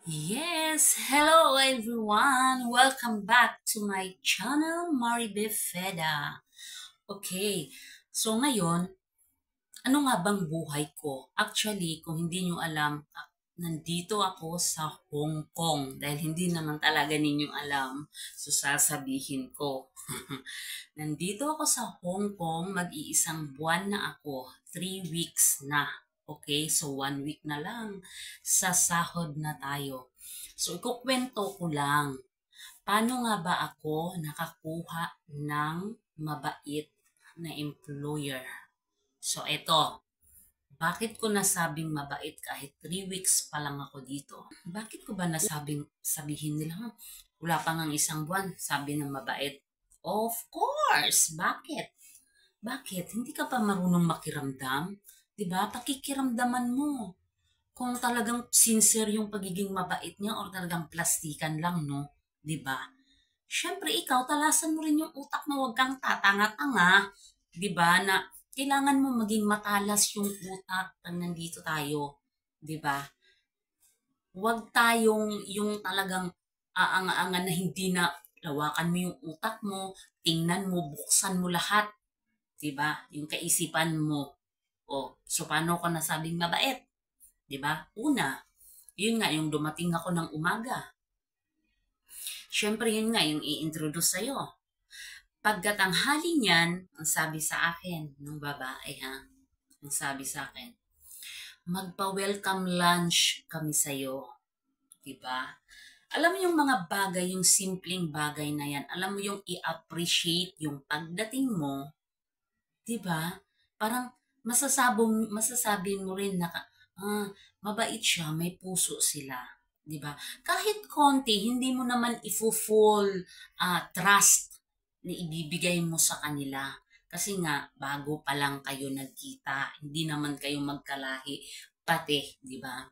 Yes, hello everyone. Welcome back to my channel, Maribe Feda. Okay, so ngayon, ano nga bang buhay ko? Actually, kung hindi nyo alam, nandito ako sa Hong Kong dahil hindi naman talaga ninyo alam, so sasabihin ko. Nandito ako sa Hong Kong, mag-iisang buwan na ako, 3 weeks na. Okay, so 1 week na lang, sasahod na tayo. So, ikukwento ko lang, paano nga ba ako nakakuha ng mabait na employer? So, eto, bakit ko nasabing mabait kahit 3 weeks pa lang ako dito? Bakit ko ba nasabing sabihin nila, wala pa ngang isang buwan, sabi ng mabait? Of course! Bakit? Bakit? Hindi ka pa marunong makiramdam? 'Di ba? Pakikiramdaman mo kung talagang sincere yung pagiging mabait niya or talagang plastikan lang, no? 'Di ba? Siyempre, ikaw, talasan mo rin yung utak mo, huwag kang tatanga-tanga. 'Di ba? Na kailangan mo maging matalas yung utak pag nandito tayo. 'Di ba? Huwag tayong yung talagang aanga-anga na hindi na lawakan mo yung utak mo, tingnan mo, buksan mo lahat. 'Di ba? Yung kaisipan mo. O, so paano ko nasabing mabait? 'Di ba? Una, yun nga, yung dumating ako ng umaga. Siyempre, yun nga, yung i-introduce sa'yo. Pagkatanghali niyan, ang sabi sa akin, ng babae ha, ang sabi sa akin, magpa-welcome lunch kami sa'yo. Diba? Alam mo yung mga bagay, yung simpleng bagay na yan, alam mo yung i-appreciate yung pagdating mo, diba? Parang masasabi mo rin na, ah, mabait siya, may puso sila. 'Di ba? Kahit konti, hindi mo naman ifo-full trust na ibibigay mo sa kanila. Kasi nga, bago pa lang kayo nagkita, hindi naman kayo magkalahi, pati, 'di ba?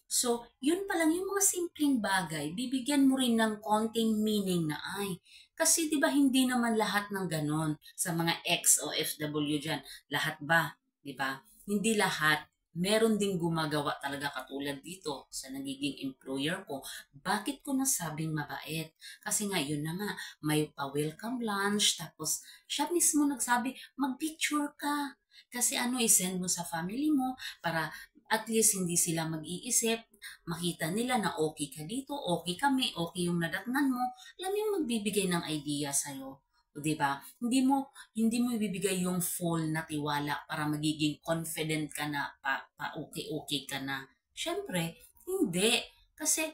So, yun pa lang yung mga simpleng bagay, bibigyan mo rin ng konting meaning na ay. Kasi 'di ba hindi naman lahat ng ganon sa mga ex-OFW diyan. Lahat ba? 'Di ba? Hindi lahat. Meron ding gumagawa talaga katulad dito sa nagiging employer ko. Bakit ko nasabing mabait? Kasi nga yun na nga, may pa-welcome lunch, tapos siya mismo nagsabi, mag-picture ka. Kasi ano, isend mo sa family mo para at least hindi sila mag-iisip, makita nila na okay ka dito, okay kami, okay yung nadatnan mo. Alam mo yung magbibigay ng idea sa'yo. O, diba? Hindi mo ibibigay yung full na tiwala para magiging confident ka na pa okay ka na. Siyempre, hindi. Kasi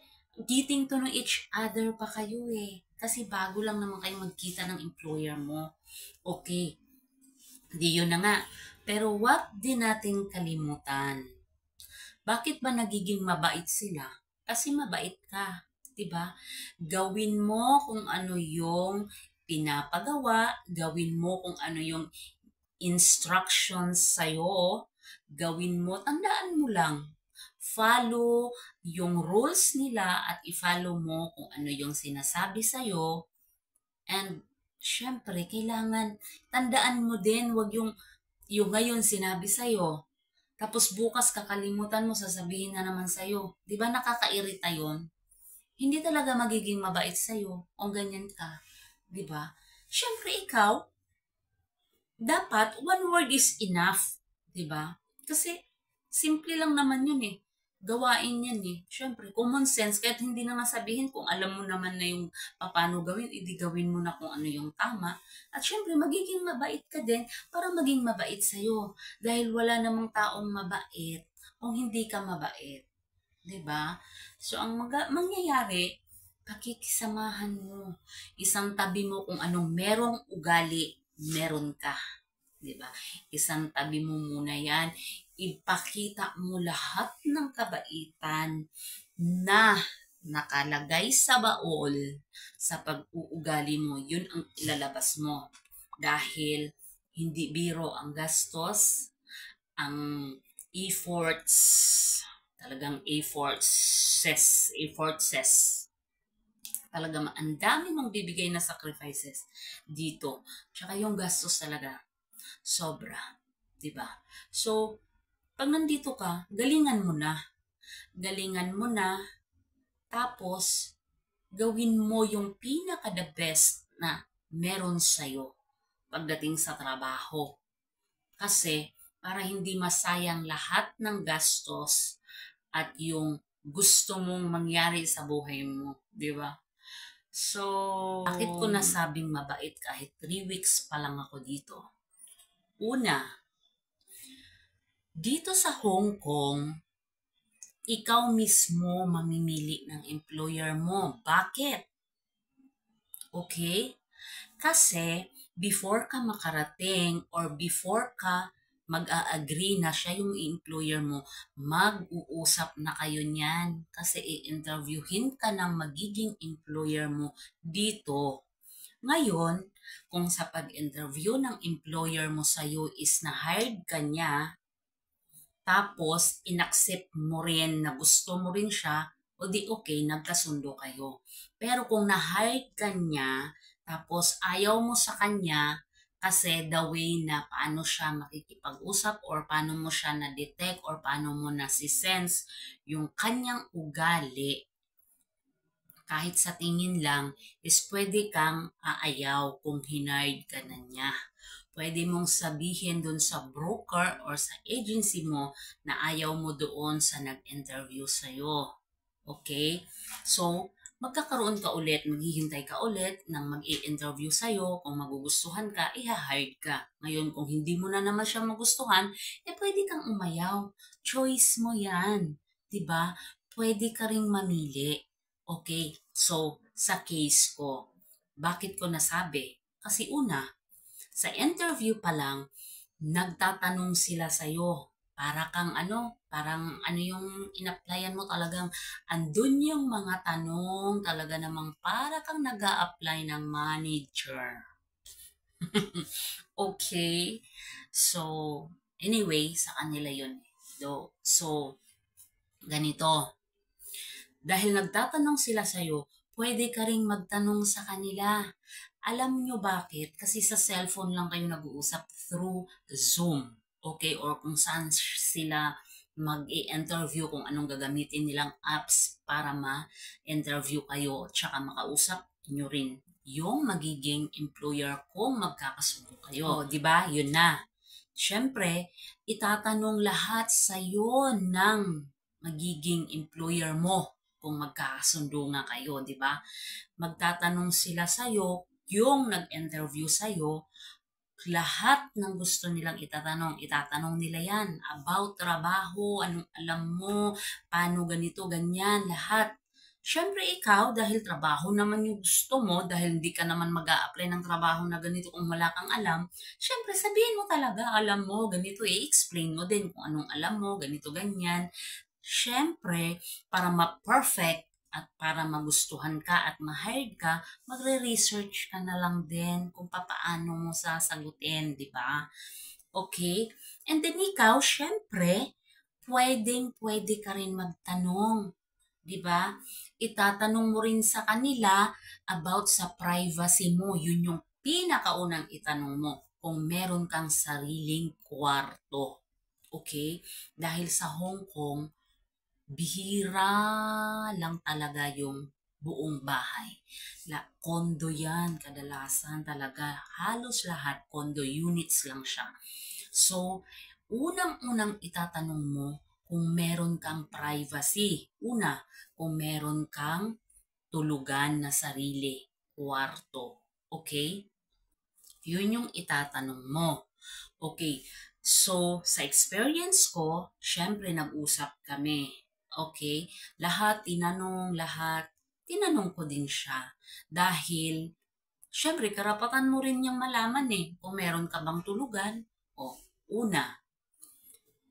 getting to know each other pa kayo eh. Kasi bago lang naman kayo magkita ng employer mo. Okay, di yun na nga. Pero wag din nating kalimutan, bakit ba nagiging mabait sila? Kasi mabait ka, 'di ba? Gawin mo kung ano yung pinapagawa, gawin mo kung ano yung instructions sa'yo, gawin mo, tandaan mo lang, follow yung rules nila at i-follow mo kung ano yung sinasabi sa'yo. And syempre, kailangan tandaan mo din, wag yung ngayon sinabi sa'yo, tapos bukas kakalimutan mo, sasabihin na naman sa'yo. Di ba nakakairita yun? Hindi talaga magiging mabait sa'yo kung ganyan ka. Di ba? Siyempre ikaw, dapat one word is enough. Di ba? Kasi simple lang naman yun eh. Gawain yan eh. Siyempre, common sense, kahit hindi na nga sabihin kung alam mo naman na yung paano gawin, hindi gawin mo na kung ano yung tama. At siyempre, magiging mabait ka din para maging mabait sa'yo. Dahil wala namang taong mabait kung hindi ka mabait. 'Di ba? So, ang mangyayari, pakikisamahan mo. Isang tabi mo kung anong merong ugali, meron ka. 'Di ba? Isang tabi mo muna yan. Ipakita mo lahat ng kabaitan na nakalagay sa baol sa pag-uugali mo. Yun ang ilalabas mo. Dahil hindi biro ang gastos, ang efforts, talagang efforts, talaga ang dami mong bibigay na sacrifices dito. Tsaka yung gastos talaga, sobra. 'Di ba? So, pag nandito ka, galingan mo na. Galingan mo na Tapos, gawin mo yung pinaka-the best na meron sa'yo pagdating sa trabaho. Kasi, para hindi masayang lahat ng gastos at yung gusto mong mangyari sa buhay mo, di ba? So, bakit ko nasabing mabait kahit 3 weeks pa lang ako dito? Una, dito sa Hong Kong, ikaw mismo mamimili ng employer mo. Bakit? Okay? Kasi before ka makarating or before ka mag-a-agree na siya yung employer mo, mag-uusap na kayo niyan. Kasi i-interviewin ka ng magiging employer mo dito. Ngayon, kung sa pag-interview ng employer mo sa'yo is na-hired ka niya, tapos inaccept mo rin na gusto mo rin siya, o di okay, nagkasundo kayo. Pero kung na-hire ka niya, tapos ayaw mo sa kanya, kasi the way na paano siya makikipag-usap or paano mo siya na-detect or paano mo na-sense yung kanyang ugali, kahit sa tingin lang, is pwede kang aayaw kung hinired ka na niya. Pwede mong sabihin dun sa broker or sa agency mo na ayaw mo doon sa nag-interview sa'yo. Okay? So, magkakaroon ka ulit, maghihintay ka ulit ng mag-i-interview sa'yo. Kung magugustuhan ka, i-hire ka. Ngayon, kung hindi mo na naman siya magustuhan, pwede kang umayaw. Choice mo yan. 'Di ba? Pwede ka ring mamili. Okay? So, sa case ko, bakit ko nasabi? Kasi una, sa interview pa lang, nagtatanong sila sa'yo. Para kang parang ano yung in-applyan mo talagang andun yung mga tanong talaga namang para kang nag apply ng manager. Okay? So, anyway, sa kanila yun. So, ganito. Dahil nagtatanong sila sa'yo, pwede ka ring magtanong sa kanila. Alam nyo bakit? Kasi sa cellphone lang kayo nag-uusap through Zoom. Okay? Or kung saan sila mag-i-interview, kung anong gagamitin nilang apps para ma-interview kayo at saka makausap nyo rin yung magiging employer kung magkakasundo kayo. Di ba? Yun na. Siyempre, itatanong lahat sa'yo ng magiging employer mo kung magkakasundo nga kayo, di ba? Magtatanong sila sa'yo, yung nag-interview sa'yo, lahat ng gusto nilang itatanong nila yan about trabaho, anong alam mo, paano ganito, ganyan, lahat. Siyempre ikaw, dahil trabaho naman yung gusto mo, dahil hindi ka naman mag apply ng trabaho na ganito kung wala kang alam, siyempre sabihin mo talaga, alam mo, ganito, i-explain mo din kung anong alam mo, ganito, ganyan. Siyempre, para ma-perfect at para magustuhan ka at ma-hire ka, magre-research ka na lang din kung paano mo sasagutin, di ba? Okay? And then ikaw, syempre, pwedeng-pwede ka rin magtanong. Di ba? Itatanong mo rin sa kanila about sa privacy mo. Yun yung pinakaunang itanong mo kung meron kang sariling kwarto. Okay? Dahil sa Hong Kong, bihira lang talaga yung buong bahay. Kondo yan, kadalasan talaga. Halos lahat, kondo units lang siya. So, unang-unang itatanong mo kung meron kang privacy. Una, kung meron kang tulugan na sarili, kwarto. Okay? Yun yung itatanong mo. Okay. So, sa experience ko, syempre nag-usap kami. Okay? Lahat, tinanong ko din siya. Dahil, syempre, karapatan mo rin niyang malaman kung meron ka bang tulugan. Una,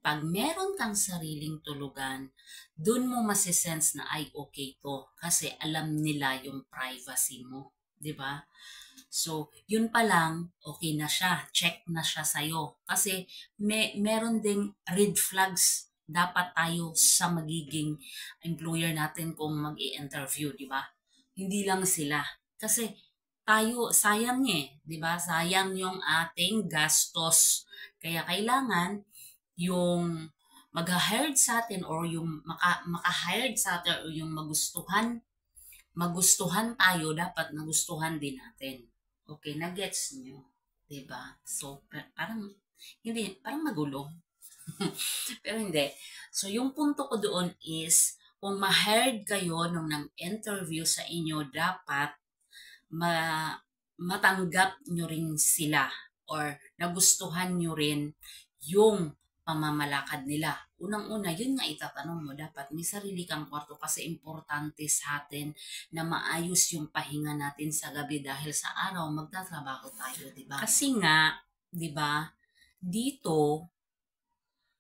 pag meron kang sariling tulugan, dun mo masisense na ay okay to kasi alam nila yung privacy mo. 'Di ba? So, yun pa lang, okay na siya. Check na siya sa'yo. Kasi meron ding red flags dapat tayo sa magiging employer natin kung mag-i-interview, di ba? Hindi lang sila. Kasi tayo, sayang di ba? Sayang yung ating gastos. Kaya kailangan yung mag-hired sa atin or yung maka-hired sa atin or yung magustuhan tayo, dapat nagustuhan din natin. Okay, na-gets nyo? Diba? So, parang, hindi, parang magulo. Pero hindi. So, yung punto ko doon is, kung ma-hired kayo nung nang-interview sa inyo, dapat matanggap nyo rin sila or nagustuhan nyo rin yung pamamalakad nila. Unang-una, yun nga itatanong mo, dapat may sarili kang kwarto kasi importante sa atin na maayos yung pahinga natin sa gabi dahil sa araw magtatrabaho tayo, di ba? Kasi nga, di ba, dito,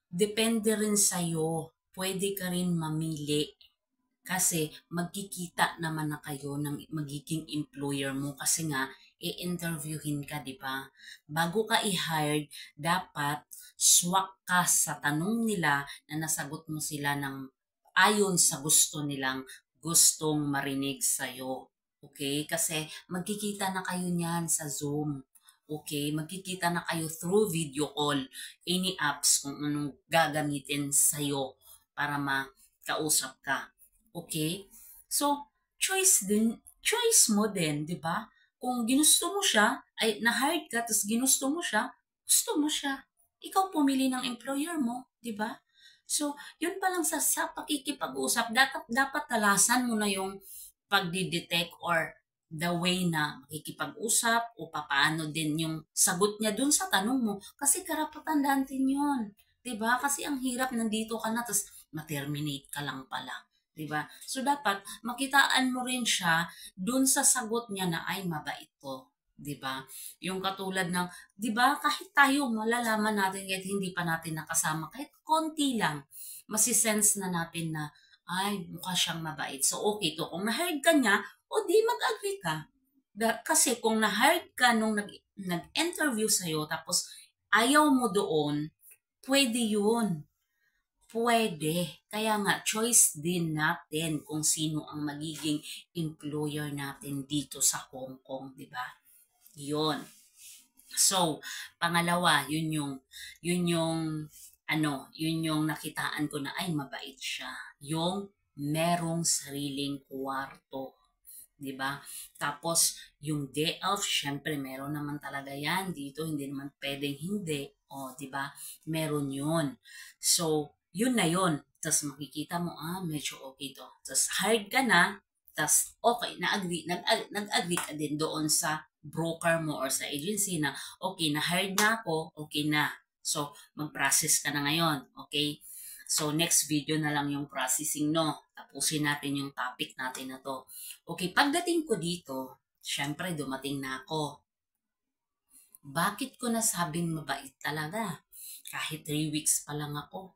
depende rin sa'yo. Pwede ka rin mamili kasi magkikita naman na kayo ng magiging employer mo kasi nga i-interviewin ka, di ba? Bago ka i-hired, dapat swak ka sa tanong nila na nasagot mo sila ng ayon sa gusto nilang gustong marinig sa'yo. Okay? Kasi magkikita na kayo niyan sa Zoom. Okay? Magkikita na kayo through video call. Any apps kung anong gagamitin sa'yo para makausap ka. Okay? So, choice mo din, di ba? Kung ginusto mo siya, ay na-hired ka, tapos ginusto mo siya. Ikaw pumili ng employer mo, di ba? So, yun pa lang sa pakikipag-usap, dapat talasan mo na yung pagdidetect or the way na makikipag-usap o paano din yung sagot niya dun sa tanong mo. Kasi karapatan natin yun. Diba? Kasi ang hirap nandito ka na, tapos ma-terminate ka lang pala. Diba? So, dapat makitaan mo rin siya dun sa sagot niya na ay mabait to. Diba? Yung katulad ng, diba, kahit tayo malalaman natin kahit hindi pa natin nakasama, kahit konti lang, masisense na natin na, ay, mukha siyang mabait. So, okay to. Kung na-hired ka niya, o di mag-agree ka. Kasi kung na-hired ka nung nag-interview sa'yo, tapos ayaw mo doon, pwede yun. Pwede. Kaya nga, choice din natin kung sino ang magiging employer natin dito sa Hong Kong, di ba? Yun. So, pangalawa, yun yung nakitaan ko na ay mabait siya. Yung merong sariling kwarto. 'Di ba? Tapos, yung day off, syempre, meron naman talaga yan dito. Hindi naman pwedeng hindi. O, 'di ba? Meron yun. So, yun na yun. Tapos makikita mo, medyo okay to. Tapos hired ka na, tapos okay, nag-agree ka din doon sa broker mo or sa agency na, okay, na-hired na ako, okay na. So, mag-process ka na ngayon, okay? So, next video na lang yung processing, no? Tapusin natin yung topic natin na to. Okay, pagdating ko dito, syempre, dumating na ako. Bakit ko nasabing mabait talaga? Kahit 3 weeks pa lang ako.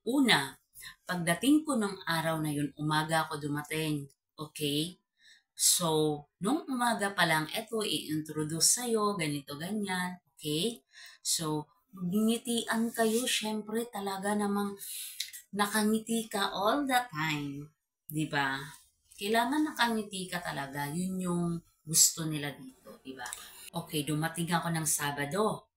Una, pagdating ko ng araw na yun, umaga ako dumating. Okay? So, nung umaga pa lang, eto, i-introduce sa'yo, ganito, ganyan. Okay? So, ngingitian kayo, syempre, talaga namang nakangiti ka all the time. Diba? Kailangan nakangiti ka talaga. Yun yung gusto nila dito. Diba? Okay, dumating ako ng Sabado.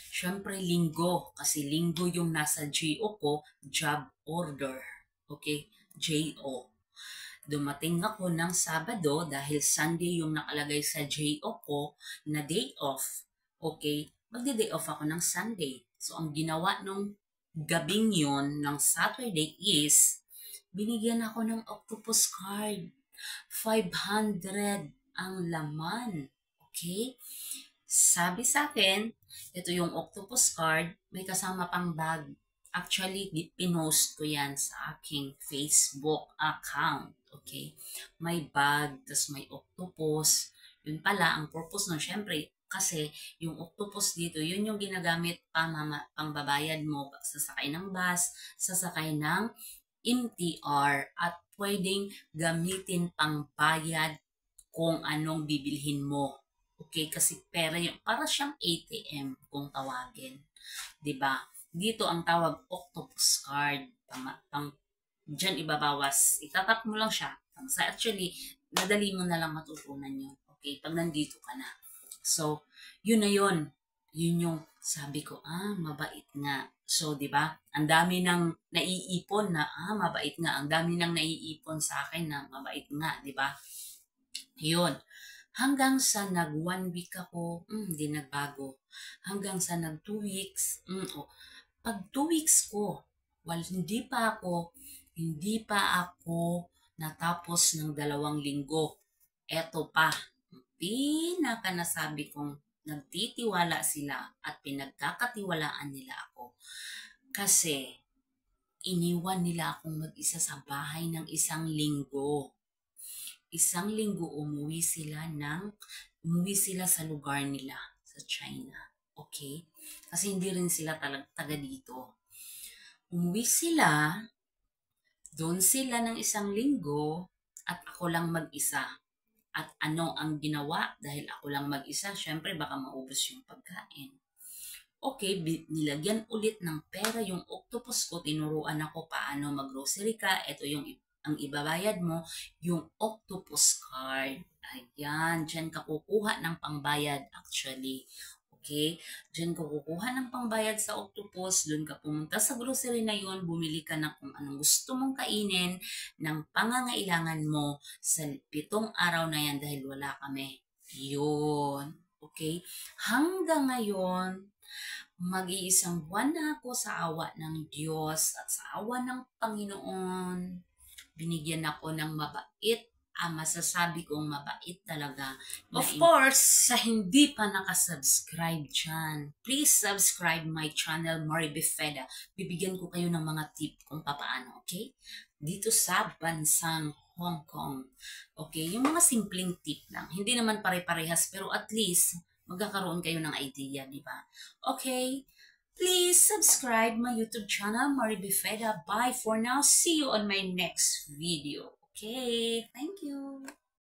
Siyempre, linggo. Kasi linggo yung nasa JO ko, job order. Okay? JO. Dumating ako ng Sabado dahil Sunday yung nakalagay sa JO ko na day off. Okay? Magde-day off ako ng Sunday. So, ang ginawa nung gabing yun ng Saturday is binigyan ako ng octopus card. 500 ang laman. Okay? Sabi sa akin, ito yung octopus card, may kasama pang bag. Actually, pinost ko yan sa aking Facebook account. Okay? May bag, tas may octopus. Yun pala, ang purpose nun, syempre, kasi yung octopus dito, yun yung ginagamit pang babayad mo, sasakay ng bus, sasakay ng MTR, at pwedeng gamitin pang bayad kung anong bibilhin mo. Okay, kasi pera yung para siyang ATM kung tawagin. 'Di ba? Dito ang tawag octopus card. Diyan ibabawas. Itatap mo lang siya. Actually, madali mo na lang matutunan yun. Okay, pag nandito ka na. So, yun na yun. Yun yung sabi ko, mabait nga. So, di ba? Ang dami nang naiipon na, mabait nga. Ang dami nang naiipon sa akin na mabait nga, di ba? Yun. Hanggang sa nag 1 week ako, hindi nagbago. Hanggang sa nag 2 weeks, pag 2 weeks ko, hindi pa ako natapos ng 2 linggo. Eto pa, pinaka nasabi kong nagtitiwala sila at pinagkakatiwalaan nila ako. Kasi iniwan nila akong mag-isa sa bahay ng 1 linggo. 1 linggo umuwi sila sa lugar nila, sa China. Okay? Kasi hindi rin sila taga dito. Umuwi sila, doon sila ng 1 linggo, at ako lang mag-isa. At ano ang ginawa? Dahil ako lang mag-isa, syempre baka maubos yung pagkain. Okay, nilagyan ulit ng pera yung octopus ko. Tinuruan ako paano mag-grocery ka. Ito yung ang ibabayad mo, yung octopus card. Ayan, dyan ka kukuha ng pangbayad actually. Okay? Diyan ka kukuha ng pangbayad sa octopus, doon ka pumunta sa grocery na yon, bumili ka ng kung anong gusto mong kainin, ng pangangailangan mo sa 7 araw na yan dahil wala kami. Yun. Okay? Hanggang ngayon, mag-iisang buwan na ako sa awa ng Diyos at sa awa ng Panginoon. Binigyan ako ng mabait, masasabi kong mabait talaga. Of course, sa hindi pa nakasubscribe dyan, please subscribe my channel, Mari Befeda. Bibigyan ko kayo ng mga tip kung paano, okay? Dito sa bansang Hong Kong. Okay, yung mga simpleng tip lang. Hindi naman pare-parehas, pero at least magkakaroon kayo ng idea, di ba? Okay? Please subscribe my YouTube channel, Mari Befeda. Bye for now. See you on my next video. Okay, thank you.